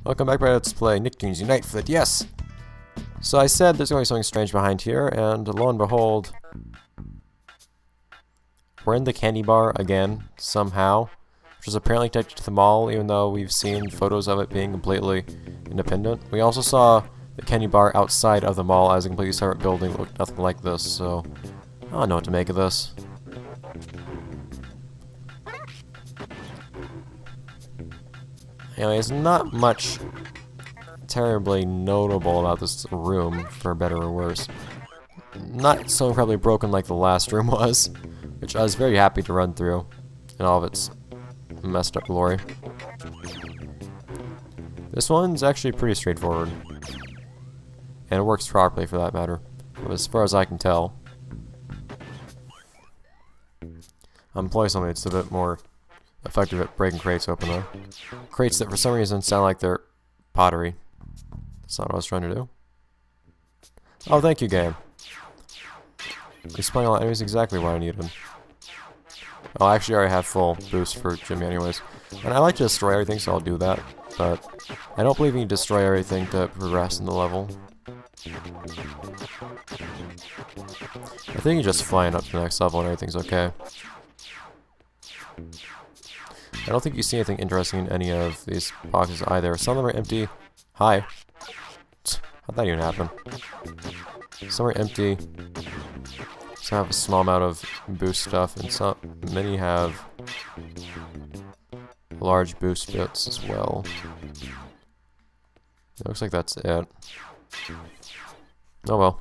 Welcome back by Let's Play Nicktoons Unite for the DS! So I said there's going to be something strange behind here, and lo and behold, we're in the candy bar again, somehow, which is apparently connected to the mall, even though we've seen photos of it being completely independent. We also saw the candy bar outside of the mall as a completely separate building that looked nothing like this, so I don't know what to make of this. Anyways, not much terribly notable about this room, for better or worse. Not so incredibly broken like the last room was, which I was very happy to run through in all of its messed up glory. This one's actually pretty straightforward, and it works properly for that matter, as far as I can tell. I'm playing something that's a bit more effective at breaking crates open though. Crates that for some reason sound like they're pottery. That's not what I was trying to do. Oh, thank you, game. You sprung all enemies exactly what I needed. Oh, I actually already have full boost for Jimmy anyways. And I like to destroy everything, so I'll do that. But I don't believe you can destroy everything to progress in the level. I think you're just flying up to the next level and everything's okay. I don't think you see anything interesting in any of these boxes either. Some of them are empty. Hi. How'd that even happen? Some are empty. Some have a small amount of boost stuff, and many have large boost bits as well. It looks like that's it. Oh well.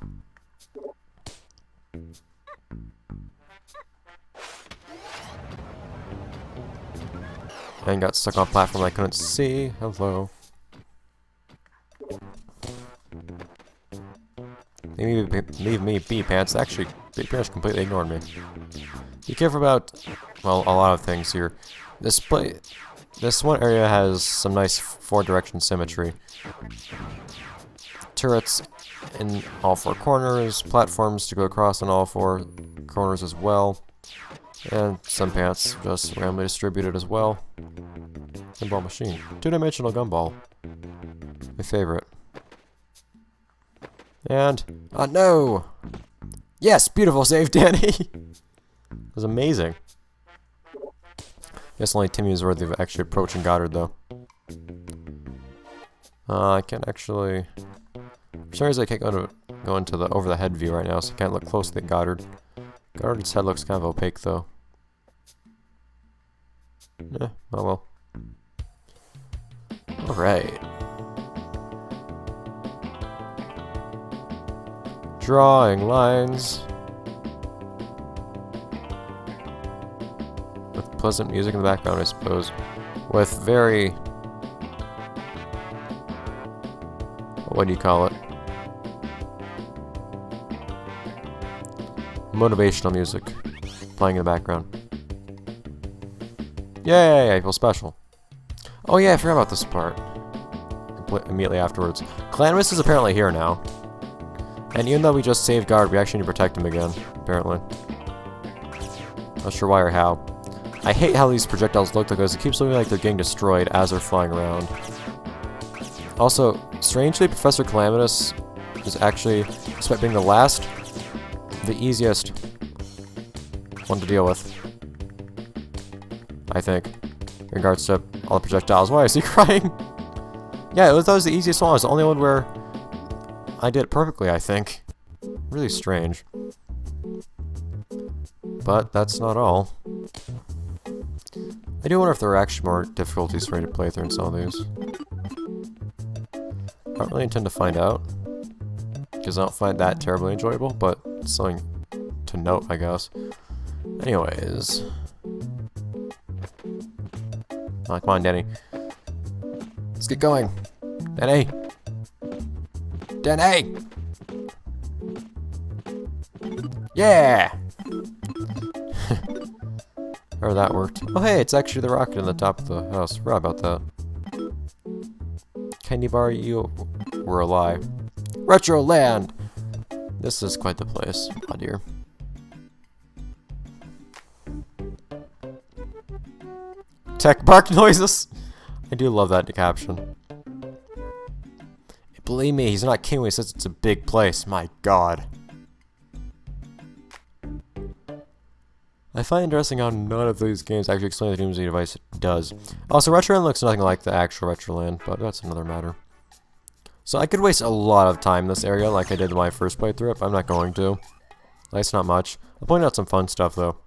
And got stuck on a platform I couldn't see. Hello. Leave me be, pants. Actually, they pretty much completely ignored me. Be careful about, well, a lot of things here. This one area has some nice four-direction symmetry. Turrets in all four corners, platforms to go across in all four corners as well. And some pants just randomly distributed as well. Gumball machine. Two-dimensional gumball. My favorite. And... oh no! Yes! Beautiful save, Danny! It was amazing. Guess only Timmy is worthy of actually approaching Goddard, though. I can't actually... for some reason I can't go into the over-the-head view right now, so I can't look closely at Goddard. Goddard's head looks kind of opaque, though. Yeah, oh well. Alright. Drawing lines. With pleasant music in the background, I suppose. With very... what do you call it? Motivational music playing in the background. Yay, I feel special. Oh yeah, I forgot about this part. Immediately afterwards. Clanmus is apparently here now. And even though we just saved Guard, we actually need to protect him again, apparently. Not sure why or how. I hate how these projectiles look because it keeps looking like they're getting destroyed as they're flying around. Also, strangely, Professor Calamitous is actually, despite being the last, the easiest one to deal with. I think. In regards to all the projectiles. Why is he crying? Yeah, that was the easiest one. It was the only one where I did it perfectly, I think. Really strange. But that's not all. I do wonder if there are actually more difficulties for me to play through in some of these. I don't really intend to find out, because I don't find that terribly enjoyable, but it's something to note, I guess. Anyways. Oh, come on, Danny. Let's get going. Danny! Danny! Yeah! Or that worked. Oh hey, it's actually the rocket in the top of the house. Forgot about that. Candy bar, you were a lie. Retroland! This is quite the place. Oh dear. Tech bark noises! I do love that caption. Believe me, he's not kidding when he says it's a big place. My god. I find interesting how none of these games actually explain what the Unamusing device does. Also, Retroland looks nothing like the actual Retroland, but that's another matter. So I could waste a lot of time in this area like I did in my first playthrough, but I'm not going to. At least not much. I'll point out some fun stuff, though.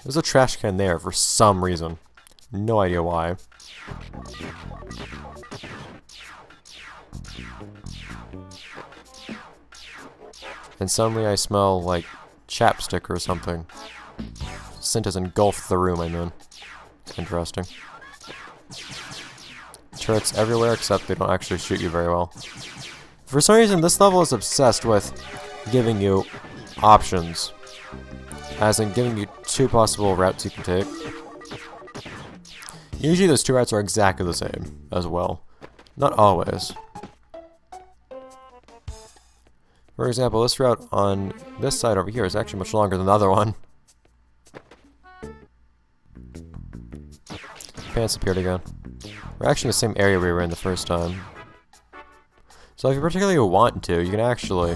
There's a trash can there for some reason. No idea why. And suddenly I smell, like, chapstick or something. Scent has engulfed the room I'm in. It's interesting. Turrets everywhere, except they don't actually shoot you very well. For some reason, this level is obsessed with giving you options. As in giving you 2 possible routes you can take. Usually those 2 routes are exactly the same as well. Not always. For example, this route on this side over here is actually much longer than the other one. Pants appeared again. We're actually in the same area we were in the first time. So if you particularly want to, you can actually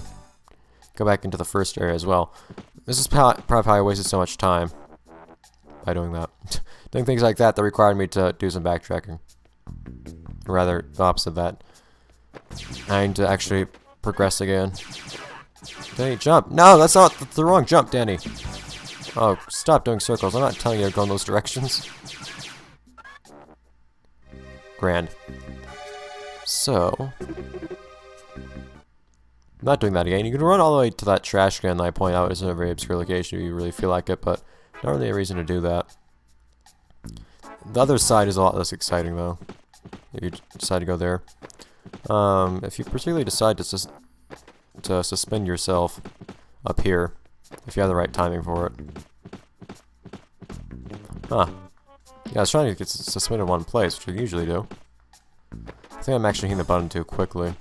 go back into the first area as well. This is probably how I wasted so much time by doing that. Doing things like that required me to do some backtracking. Or rather, the opposite of that. I need to actually progress again. Danny, jump! No, that's not the wrong jump, Danny! Oh, stop doing circles. I'm not telling you to go in those directions. Grand. So... I'm not doing that again. You can run all the way to that trash can that I point out is a very obscure location if you really feel like it, but not really a reason to do that. The other side is a lot less exciting, though. If you decide to go there. If you particularly decide to suspend yourself up here, if you have the right timing for it. Huh. Yeah, I was trying to get suspended in one place, which I usually do. I think I'm actually hitting the button too quickly.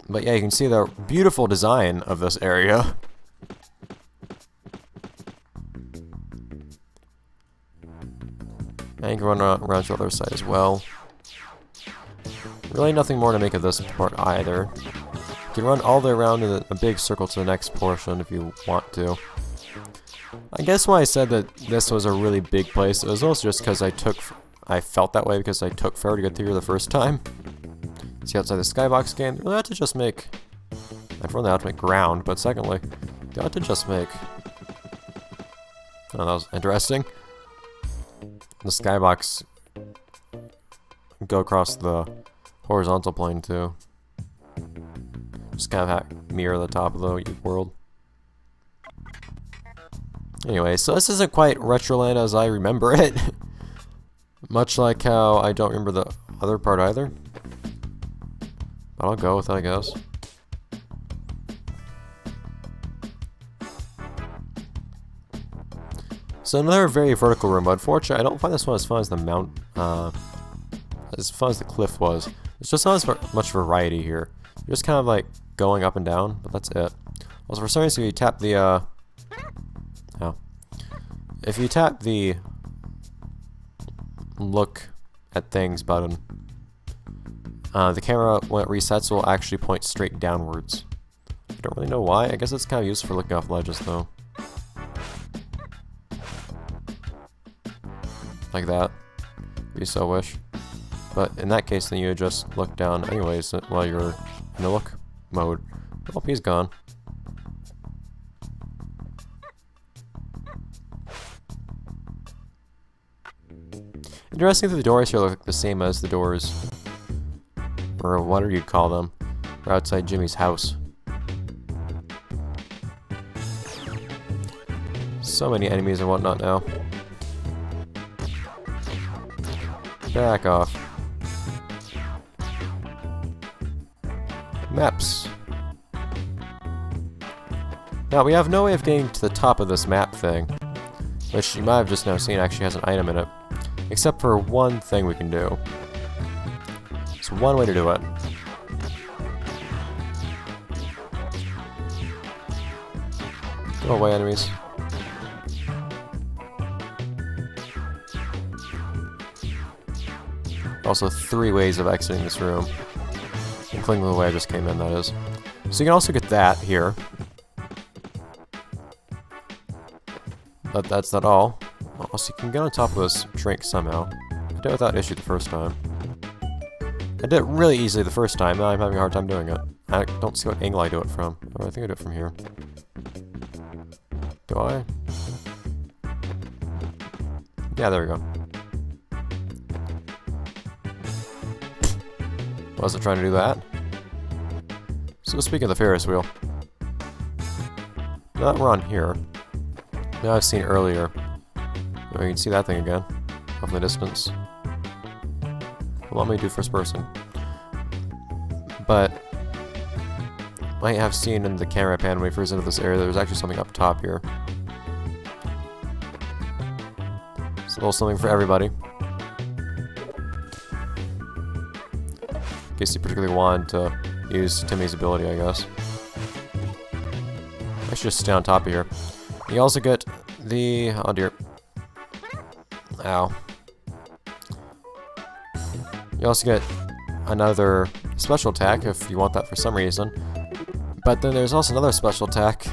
But yeah, you can see the beautiful design of this area. And you can run around to the other side as well. Really nothing more to make of this part either. You can run all the way around in a big circle to the next portion if you want to. I guess when I said that this was a really big place, it was also just because I felt that way because I took forever to get through here the first time. See, outside the skybox game, they really had to just make... I've run out to make ground, but secondly, they had to just make... Oh, that was interesting. The skybox go across the horizontal plane too. Just kind of mirror the top of the world. Anyway, so this isn't quite Retroland as I remember it. Much like how I don't remember the other part either. But I'll go with it, I guess. So another very vertical room, but unfortunately I don't find this one as fun as the as fun as the cliff was. There's just not as much variety here. You're just kind of like going up and down, but that's it. Also, for some reason, if you tap the if you tap the look at things button, the camera, when it resets, will actually point straight downwards. I don't really know why. I guess it's kind of useful for looking off ledges, though. Like that, if you so wish. But in that case, then you just look down anyways while you're in the look mode. Oh, he's gone. Interesting that the doors here look the same as the doors, or whatever you'd call them, or outside Jimmy's house. So many enemies and whatnot now. Back off. Maps. Now, we have no way of getting to the top of this map thing, which you might have just now seen actually has an item in it. Except for one thing we can do. It's one way to do it. Go away, enemies. Also 3 ways of exiting this room, including the way I just came in, that is. So you can also get that here. But that's not all. Also, you can get on top of this drink somehow. I did it without issue the first time. I did it really easily the first time, now I'm having a hard time doing it. I don't see what angle I do it from. Oh, I think I do it from here. Do I? Yeah, there we go. Wasn't trying to do that. So speaking of the Ferris wheel, now that we're on here, now I've seen earlier, you can see that thing again, off in the distance. Well, let me do first person. But I have seen in the camera pan when we first into this area, there's actually something up top here. It's a little something for everybody. In case you particularly want to use Timmy's ability, I guess. I should just stay on top of here. You also get the... oh dear. Ow. You also get another special attack if you want that for some reason. But then there's also another special attack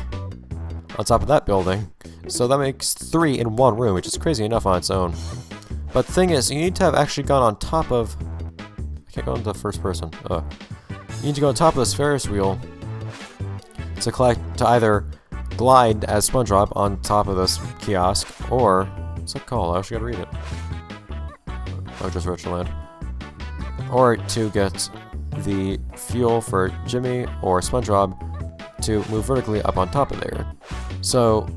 on top of that building. So that makes 3 in one room, which is crazy enough on its own. But the thing is, you need to have actually gone on top of... I can't go into first person. You need to go on top of this Ferris wheel to either glide as SpongeBob on top of this kiosk, or... what's that called? I actually gotta read it. Oh, just Retroland. Or to get the fuel for Jimmy or SpongeBob to move vertically up on top of there. So,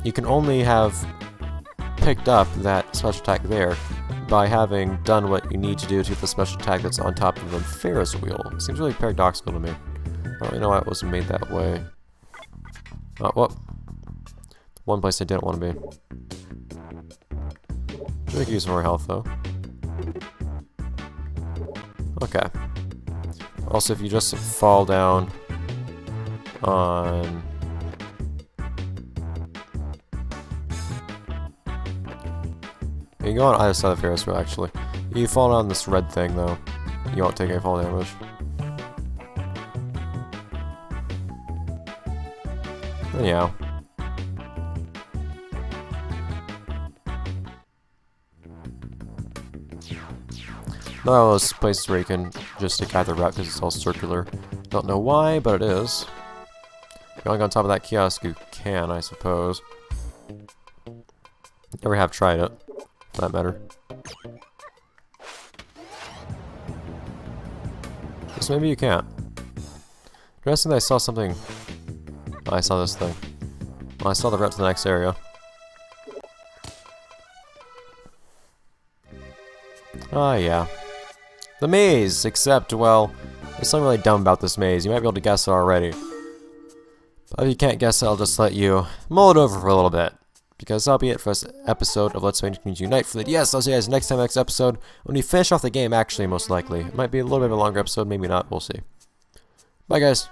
you can only have picked up that special attack there by having done what you need to do to get the special attack that's on top of the Ferris wheel. Seems really paradoxical to me. I don't really know why it wasn't made that way. Oh, well. One place I didn't want to be. I could use more health, though. Okay. Also, if you just fall down on... you can go on either side of the Ferris wheel, actually. If you fall down this red thing, though, you won't take any fall damage. Anyhow. Not all those places where you can just take either route because it's all circular. Don't know why, but it is. If you want to go on top of that kiosk, you can, I suppose. Never have tried it, for that matter. So maybe you can't. Interesting that I saw something. Oh, I saw this thing. Well, I saw the route to the next area. Ah, yeah. The maze, except, well, there's something really dumb about this maze. You might be able to guess it already. But if you can't guess it, I'll just let you mull it over for a little bit. Because that'll be it for this episode of Let's Play Nicktoons Unite for the DS. I'll see you guys next time, next episode, when we finish off the game, actually, most likely. It might be a little bit of a longer episode, maybe not, we'll see. Bye, guys.